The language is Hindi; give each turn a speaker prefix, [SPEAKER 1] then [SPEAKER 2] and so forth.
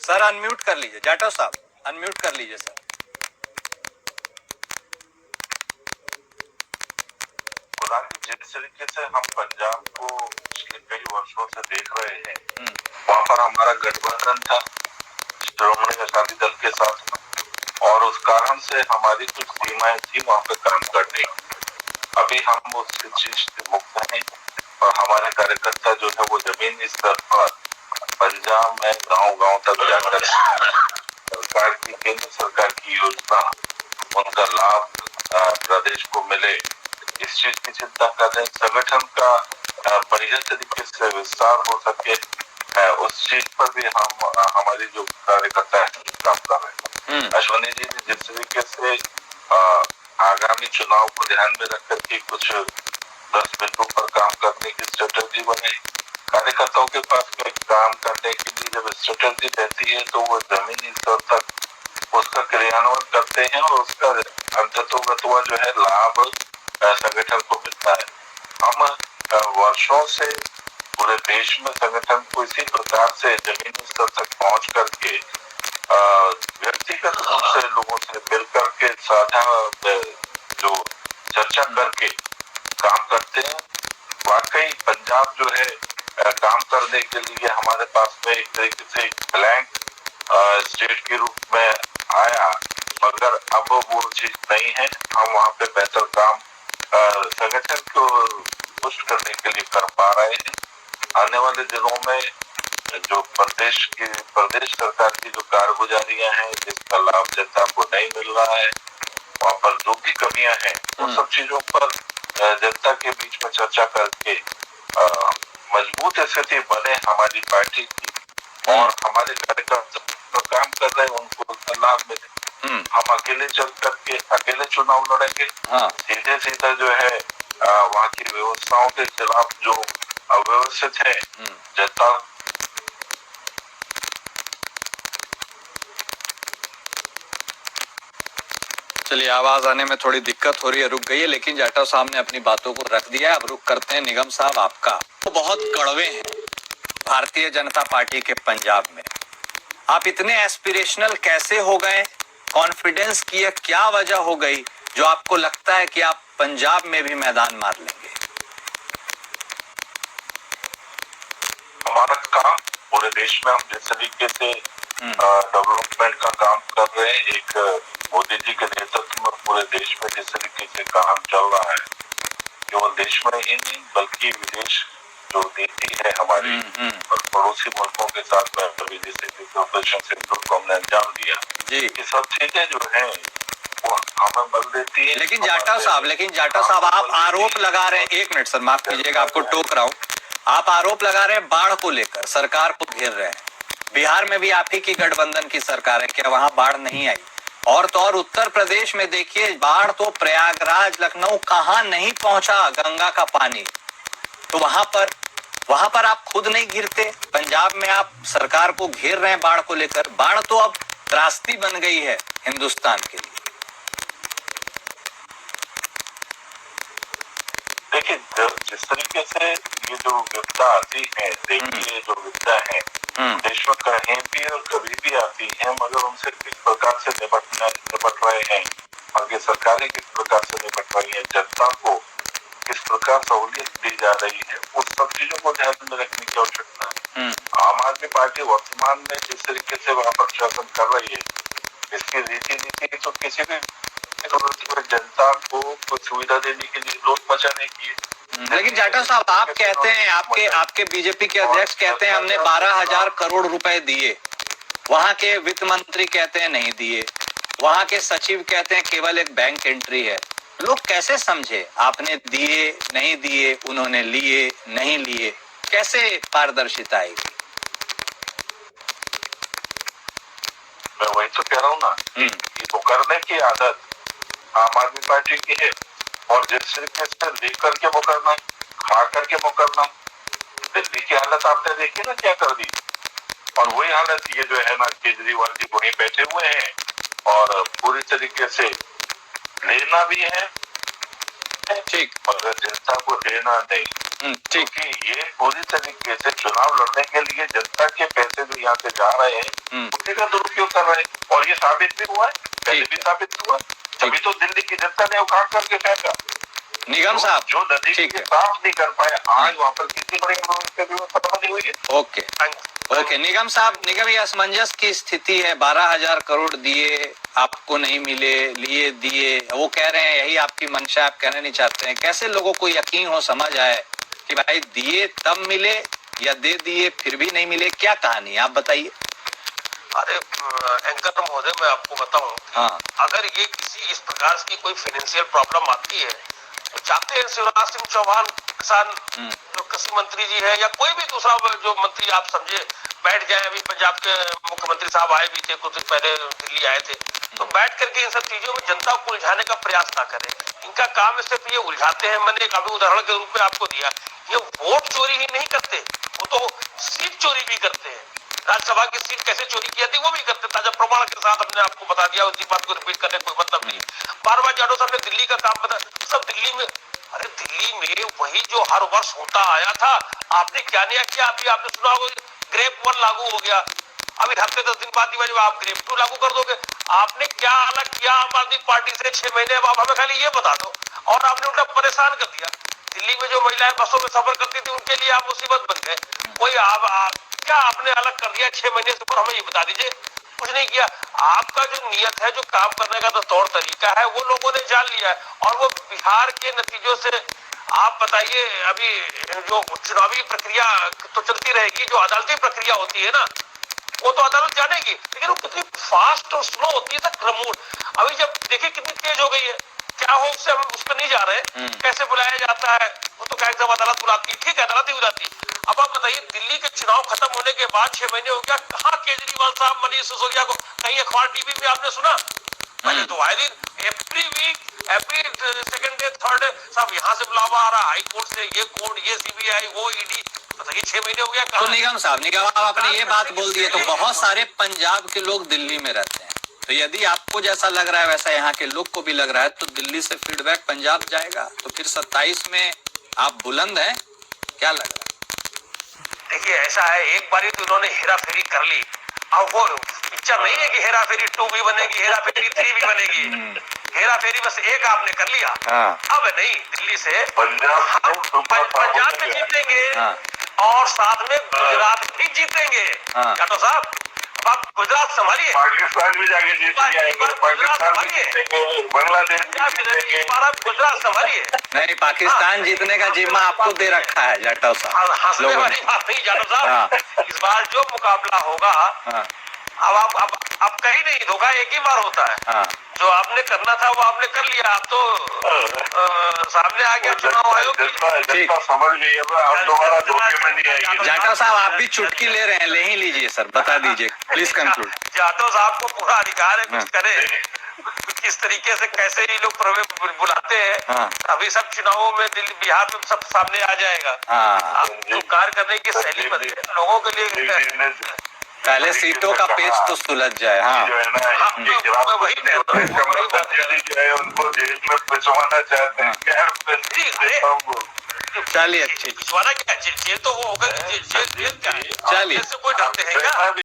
[SPEAKER 1] सर अनम्यूट कर लीजिए, जाटव साहब अनम्यूट कर लीजिए सर।
[SPEAKER 2] जिस तरीके से हम पंजाब को पिछले कई वर्षों से देख रहे हैं, वहाँ पर हमारा गठबंधन था श्रोमणी अकाली दल के साथ, और उस कारण से हमारी कुछ सीमाएं थी वहाँ पे काम करने। अभी हम उस चीज से मुक्त हैं और हमारे कार्यकर्ता जो है वो जमीनी स्तर पर पंजाब में गांव-गांव तक जाकर सरकार की, केंद्र सरकार की योजना, उनका लाभ प्रदेश को मिले, इस चीज की चिंता कर रहे हैं। संगठन का बढ़िया तरीके से विस्तार हो सके, उस चीज पर भी हम हमारी जो कार्यकर्ता है काम कर रहे हैं। अश्वनी जी ने जिस तरीके से आगामी चुनाव को ध्यान में रख करके कुछ 10 बिंदु पर काम करने की स्ट्रेटेजी बनाई। कार्यकर्ताओं के पास में काम करने के लिए जब स्ट्रेटेजी रहती है तो वो जमीनी स्तर तक उसका क्रियान्वयन करते हैं और उसका अंततोगत्वा जो है लाभ संगठन को मिलता है। हम वर्षों से पूरे देश में संगठन को इसी प्रकार से जमीनी स्तर तक पहुंच करके व्यक्तिगत रूप से लोगों से मिल करके साझा जो चर्चा करके काम करते हैं। वाकई पंजाब जो है काम करने के लिए हमारे पास में एक तरीके से ब्लैंक स्टेट के रूप में आया, मगर अब वो चीज नहीं है। हम वहाँ पे बेहतर काम संगठन को पुष्ट करने के लिए कर पा रहे हैं। आने वाले दिनों में जो प्रदेश सरकार की जो कारगुजारियां हैं, जिसका लाभ जनता को नहीं मिल रहा है, वहाँ पर जो भी कमियां हैं, उन सब चीजों पर जनता के बीच में चर्चा करके मजबूत स्थिति बने हमारी पार्टी की, और हमारे कार्यकर्ता जो काम कर रहे हैं उनको लाभ मिले। हम अकेले चल करके अकेले चुनाव लड़ेंगे, सीधे सीधा जो है वहाँ की व्यवस्थाओं के खिलाफ जो अव्यवस्थित है जनता।
[SPEAKER 1] चलिए, आवाज आने में थोड़ी दिक्कत हो रही है, रुक गई है, लेकिन जाटव साहब ने अपनी बातों को रख दिया है। अब रुक करते हैं निगम साहब आपका। तो बहुत कड़वे हैं भारतीय जनता पार्टी के पंजाब में। आप इतने एस्पिरेशनल कैसे हो गए? कॉन्फिडेंस की क्या वजह हो गई जो आपको लगता है कि आप पंजाब में भी मैदान मार लेंगे?
[SPEAKER 2] हमारा काम पूरे देश में, हम जिस तरीके से डेवलपमेंट का काम कर रहे हैं, एक मोदी जी के नेतृत्व में पूरे देश में जिस तरीके से काम चल रहा है, केवल देश में ही नहीं बल्कि विदेश जो नीति है हमारी और पड़ोसी मुल्कों के साथ में अभी जैसे ऑपरेशन सिंदूर को हमने अंजाम दिया, ये सब चीजें जो है वो हमें बल देती है।
[SPEAKER 1] लेकिन जाटव साहब आप आरोप लगा रहे हैं, एक मिनट सर माफ कीजिएगा, आपको टोक रहा हूँ। आप आरोप लगा रहे हैं बाढ़ को लेकर, सरकार को घेर रहे हैं। बिहार में भी आप ही की गठबंधन की सरकार है, क्या वहां बाढ़ नहीं आई? और तो और उत्तर प्रदेश में देखिए, बाढ़ तो प्रयागराज लखनऊ कहाँ नहीं पहुंचा गंगा का पानी। तो वहां पर आप खुद नहीं घिरते? पंजाब में आप सरकार को घेर रहे हैं बाढ़ को लेकर। बाढ़ तो अब त्रासदी बन गई है हिंदुस्तान के लिए।
[SPEAKER 2] देखिए, जिस तरीके से ये जो विपदा आती है, देखिए जो विपदा है देश में कहीं भी और कभी भी आती है, मगर उनसे किस प्रकार से निपट रहे हैं, आगे सरकारें किस प्रकार से निपट रही है, जनता को किस प्रकार सहूलियत दी जा रही है, उस सब चीजों को ध्यान में रखने की आवश्यकता है। आम आदमी पार्टी वर्तमान में जिस तरीके से वहाँ पर शासन कर रही है, इसकी रीति नीति तो किसी भी जनता को कुछ सुविधा देने के लिए लोग बचाने की।
[SPEAKER 1] लेकिन जाटव साहब आप कहते हैं, आपके बीजेपी के अध्यक्ष कहते हैं हमने 12,000 करोड़ रुपए दिए, वहां के वित्त मंत्री कहते हैं नहीं दिए, वहां के सचिव कहते हैं केवल एक बैंक एंट्री है। लोग कैसे समझे आपने दिए नहीं दिए, उन्होंने लिए नहीं लिए, कैसे पारदर्शिता आएगी?
[SPEAKER 2] मैं वही तो कह रहा हूँ ना कि वो करने की आदत आम आदमी पार्टी की है, और जिस तरीके से लेकर के मुकरना, खा करके मुकरना। दिल्ली की हालत आपने देखी ना क्या कर दी, और वही हालत ये जो है ना, केजरीवाल जी वहीं बैठे हुए हैं और पूरी तरीके से लेना भी है ठीक, मगर जनता को देना नहीं। क्योंकि ये पूरी तरीके से चुनाव लड़ने के लिए जनता के पैसे भी यहाँ से जा रहे हैं उसी का दुरुपयोग कर रहे हैं और ये साबित भी हुआ है, पहले भी साबित हुआ। तभी तो दिल्ली की जनता ने उखाड़ करके फेंका।
[SPEAKER 1] निगम साहब
[SPEAKER 2] जो नदी
[SPEAKER 1] ठीक
[SPEAKER 2] के
[SPEAKER 1] है,
[SPEAKER 2] साफ नहीं कर पाए, आज वहाँ पर कितनी बड़ी व्यवस्था बनी हुई है।
[SPEAKER 1] ओके ओके निगम साहब, निगम ये असमंजस की स्थिति है, 12,000 करोड़ दिए आपको नहीं मिले, लिए दिए, वो कह रहे हैं यही आपकी मंशा, आप कहना नहीं चाहते हैं। कैसे लोगों को यकीन हो, समझ आए कि भाई दिए तब मिले या दे दिए फिर भी नहीं मिले, क्या कहानी है आप बताइए।
[SPEAKER 3] अरे एंकर महोदय, मैं आपको बताऊं,
[SPEAKER 1] हाँ
[SPEAKER 3] अगर ये किसी इस प्रकार की कोई फाइनेंशियल प्रॉब्लम आती है तो चाहते हैं शिवराज सिंह चौहान किसान जो कृषि मंत्री जी है या कोई भी दूसरा जो मंत्री आप समझे बैठ जाए। अभी पंजाब के मुख्यमंत्री साहब आए भी थे कुछ दिन पहले, दिल्ली आए थे, तो बैठ करके इन सब चीजों में जनता को उलझाने का प्रयास ना करें। इनका काम है सिर्फ ये उलझाते हैं। मैंने एक अभी उदाहरण के रूप में आपको दिया, ये वोट चोरी ही नहीं करते, वो तो सीट चोरी भी करते हैं। राज्यसभा की सीट कैसे चोरी की थी वो भी करते, ताजा प्रमाण के साथ हमने आपको बता दिया, उसी बात को रिपीट करने कोई मतलब नहीं। बार बार जाडो साहब ने दिल्ली का काम बता, सब दिल्ली में, अरे दिल्ली में वही जो हर वर्ष होता आया था, आपने क्या नया किया? अभी आपने सुना होगा ग्रेप 1 लागू हो गया, अभी हफ्ते 10 दिन बाद जब आप ग्रेप 2 लागू कर दोगे। आपने क्या अलग किया आम आदमी पार्टी से 6 महीने? अब आप हमें खाली ये बता दो। और आपने उल्टा परेशान कर दिया। दिल्ली में जो महिलाएं बसों में सफर करती थी उनके लिए आप मुसीबत बन गए। कोई क्या आपने अलग कर दिया 6 महीने से? ऊपर हमें ये बता दीजिए। कुछ नहीं किया। आपका जो नियत है, जो काम करने का तो तौर तरीका है, वो लोगों ने जान लिया है। और वो बिहार के नतीजों से आप बताइए, अभी जो चुनावी प्रक्रिया तो चलती रहेगी, जो अदालती प्रक्रिया होती है ना, वो तो अदालत जानेगी, लेकिन वो कितनी फास्ट और स्लो होती है, क्रमों। अभी जब देखिए कितनी तेज हो गई है, क्या हो उससे हम उस पर नहीं जा रहे। कैसे बुलाया जाता है, वो तो क्या जब अदालत बुलाती है, ठीक है अदालत ही बुलाती है। अब आप बताइए, दिल्ली के चुनाव खत्म होने के बाद 6 महीने हो गया, कहाँ केजरीवाल साहब, मनीष सिसोदिया को कहीं अखबार टीवी में आपने सुना? पहले तो आए दिन every week, every second day, third day सब यहाँ से बुलावा आ रहा, हाई कोर्ट से ये कोर्ट, ये सीबीआई, वो ईडी। बताइए 6 महीने हो गया।
[SPEAKER 1] तो निगम साहब, निगम आप आपने ये बात बोल दी है, तो बहुत सारे पंजाब के लोग दिल्ली में रहते हैं, तो यदि आपको जैसा लग रहा है वैसा यहाँ के लोग को भी लग रहा है, तो दिल्ली से फीडबैक पंजाब जाएगा, तो फिर 27 में आप बुलंद हैं, क्या लग रहा है?
[SPEAKER 3] देखिए ऐसा है, एक बारी तो उन्होंने हेरा फेरी कर ली। अब वो पिक्चर नहीं है कि हेरा फेरी 2 भी बनेगी, हेरा फेरी 3 भी बनेगी। हेरा फेरी बस एक आपने कर लिया। अब नहीं, दिल्ली से पंजाब में जीतेंगे और साथ में गुजरात भी जीतेंगे। जाटो साहब, आप गुजरात संभालिए,
[SPEAKER 2] पाकिस्तान भी जाके जीत जाएंगे, पाकिस्तान भी जीतेंगे, बांग्लादेश
[SPEAKER 3] गुजरात संभालिए।
[SPEAKER 1] नहीं, पाकिस्तान जीतने का जिम्मा आपको दे रखा है जाटव साहब।
[SPEAKER 3] हंसने वाली बात नहीं जाटव साहब, इस बार जो मुकाबला होगा, अब कहीं नहीं, धोखा एक ही बार होता है। जो आपने करना था वो आपने कर लिया। अब तो सामने आ गया चुनाव आयोग की,
[SPEAKER 2] समझ गई, अब दोबारा धोखे में नहीं आएगी।
[SPEAKER 1] जाटव साहब आप भी चुटकी ले रहे हैं, ले ही लीजिए सर, बता दीजिए, प्लीज कंक्लूड।
[SPEAKER 3] जाटव साहब को पूरा अधिकार है कुछ करे, किस तरीके से कैसे ये लोग बुलाते हैं। अभी सब चुनावों में दिल्ली बिहार में सब सामने आ जाएगा। आप जो कार्य करने की शैली बदले लोगों के लिए,
[SPEAKER 1] पहले सीटों का पेच तो सुलझ जाए। हाँ,
[SPEAKER 2] जो है ना,
[SPEAKER 3] वही
[SPEAKER 2] उनको जेल में भिजवाना चाहते हैं।
[SPEAKER 1] चलिए ठीक,
[SPEAKER 3] भिजवाना क्या, जेल तो वो होगा, जेल क्या,
[SPEAKER 1] चलिए।
[SPEAKER 3] कोई डरते हैं क्या?